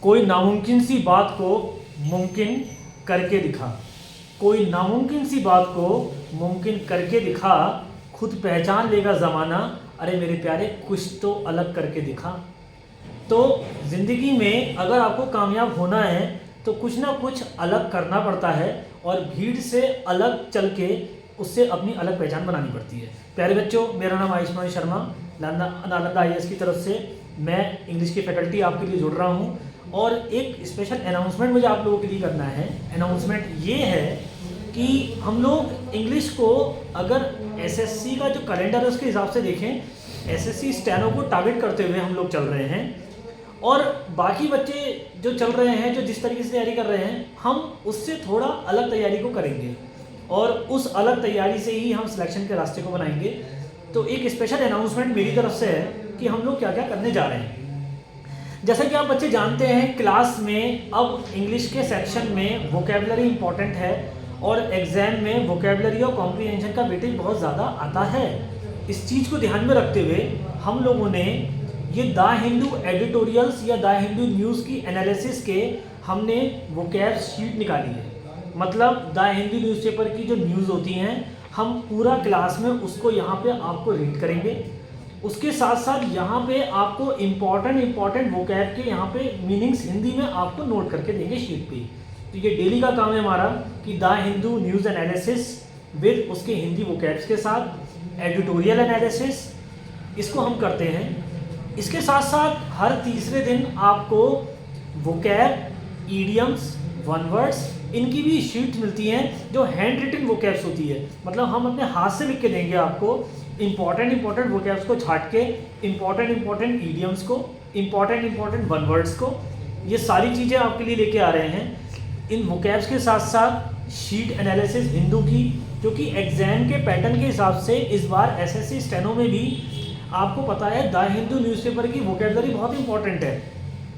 कोई नामुमकिन सी बात को मुमकिन करके दिखा। कोई नामुमकिन सी बात को मुमकिन करके दिखा, खुद पहचान लेगा ज़माना, अरे मेरे प्यारे कुछ तो अलग करके दिखा। तो ज़िंदगी में अगर आपको कामयाब होना है तो कुछ ना कुछ अलग करना पड़ता है और भीड़ से अलग चल के उससे अपनी अलग पहचान बनानी पड़ती है। प्यारे बच्चों, मेरा नाम आयुष्मान शर्मा, नालंदा IAS की तरफ से मैं इंग्लिश की फैकल्टी आपके लिए जुड़ रहा हूँ। और एक स्पेशल अनाउंसमेंट मुझे आप लोगों के लिए करना है। अनाउंसमेंट ये है कि हम लोग इंग्लिश को अगर SSC का जो कैलेंडर है उसके हिसाब से देखें, SSC स्टेनो को टारगेट करते हुए हम लोग चल रहे हैं और बाकी बच्चे जो चल रहे हैं, जो जिस तरीके से तैयारी कर रहे हैं, हम उससे थोड़ा अलग तैयारी को करेंगे और उस अलग तैयारी से ही हम सिलेक्शन के रास्ते को बनाएंगे। तो एक स्पेशल अनाउंसमेंट मेरी तरफ से है कि हम लोग क्या क्या करने जा रहे हैं। जैसा कि आप बच्चे जानते हैं, क्लास में अब इंग्लिश के सेक्शन में वोकेबलरी इंपॉर्टेंट है और एग्जाम में वोकेबलरी और कॉम्प्रीहेंशन का वेटेज बहुत ज़्यादा आता है। इस चीज़ को ध्यान में रखते हुए हम लोगों ने ये द हिंदू एडिटोरियल्स या द हिंदू न्यूज़ की एनालिसिस के हमने वोकैब शीट निकाली है। मतलब द हिंदू न्यूज़पेपर की जो न्यूज़ होती हैं, हम पूरा क्लास में उसको यहाँ पे आपको रीड करेंगे। उसके साथ साथ यहाँ पे आपको इम्पॉर्टेंट वोकैब के यहाँ पे मीनिंग्स हिंदी में आपको नोट करके देंगे शीट पे। तो ये डेली का काम है हमारा कि the Hindu news analysis with उसके हिंदी वोकैब्स के साथ एडिटोरियल एनालिसिस, इसको हम करते हैं। इसके साथ साथ हर तीसरे दिन आपको वोकैब, ईडियम्स, वन वर्ड्स, इनकी भी शीट मिलती हैं जो हैंड रिटन वोकैब्स होती है। मतलब हम अपने हाथ से लिख के देंगे आपको इंपॉर्टेंट वोकैब्स को छाट के, इंपॉर्टेंट ईडियम्स को, इंपॉर्टेंट वन वर्ड्स को, ये सारी चीज़ें आपके लिए लेके आ रहे हैं। इन वोकैब्स के साथ साथ शीट एनालिसिस हिंदू की, जो कि एग्जाम के पैटर्न के हिसाब से इस बार SSC स्टेनो में भी आपको पता है द हिंदू न्यूज़पेपर की वोकैबलरी बहुत इंपॉर्टेंट है।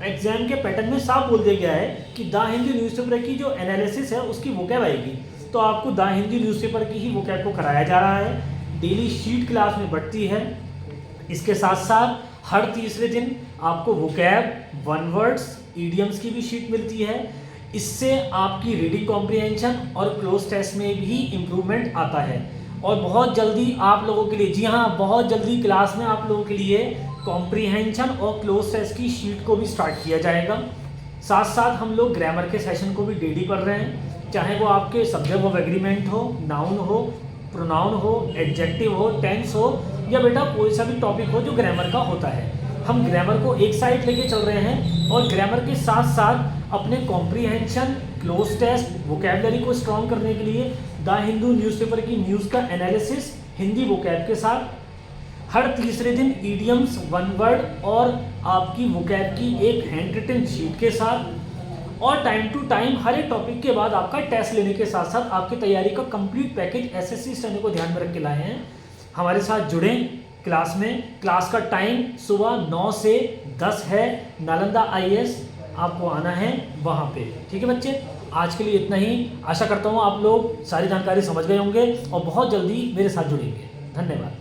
एग्जाम के पैटर्न में साफ बोल दिया गया है कि द हिंदू न्यूज़पेपर की जो एनालिसिस है उसकी वोकैब आएगी। तो आपको द हिंदू न्यूज़पेपर की ही वोकैब को कराया जा रहा है। डेली शीट क्लास में बढ़ती है। इसके साथ साथ हर तीसरे दिन आपको वोकैब, वन वर्ड्स, ईडियम्स की भी शीट मिलती है। इससे आपकी रीडिंग कॉम्प्रिहेंशन और क्लोज टेस्ट में भी इम्प्रूवमेंट आता है। और बहुत जल्दी आप लोगों के लिए, जी हाँ, बहुत जल्दी क्लास में आप लोगों के लिए कॉम्प्रिहेंशन और क्लोज टेस्ट की शीट को भी स्टार्ट किया जाएगा। साथ साथ हम लोग ग्रामर के सेशन को भी डेली पढ़ रहे हैं, चाहे वो आपके सब्जेक्ट ऑफ एग्रीमेंट हो, नाउन हो, प्रोनाउन हो, एडजेक्टिव हो, टेंस हो, या बेटा कोई सा भी टॉपिक हो जो ग्रामर का होता है। हम ग्रामर को एक साइड लेके चल रहे हैं और ग्रामर के साथ साथ अपने कॉम्प्रिहेंशन, क्लोज टेस्ट, वोकैबलरी को स्ट्रॉन्ग करने के लिए द हिंदू न्यूज़पेपर की न्यूज़ का एनालिसिस हिंदी वोकैब के साथ, हर तीसरे दिन ईडियम्स, वन वर्ड और आपकी वोकैब की एक हैंड रिटन शीट के साथ, और टाइम टू टाइम हर एक टॉपिक के बाद आपका टेस्ट लेने के साथ साथ आपकी तैयारी का कंप्लीट पैकेज SSC स्टेनो को ध्यान में रख के लाए हैं। हमारे साथ जुड़ें क्लास में। क्लास का टाइम सुबह 9 से 10 है। नालंदा IAS आपको आना है वहाँ पे। ठीक है बच्चे, आज के लिए इतना ही। आशा करता हूँ आप लोग सारी जानकारी समझ गए होंगे और बहुत जल्दी मेरे साथ जुड़ेंगे। धन्यवाद।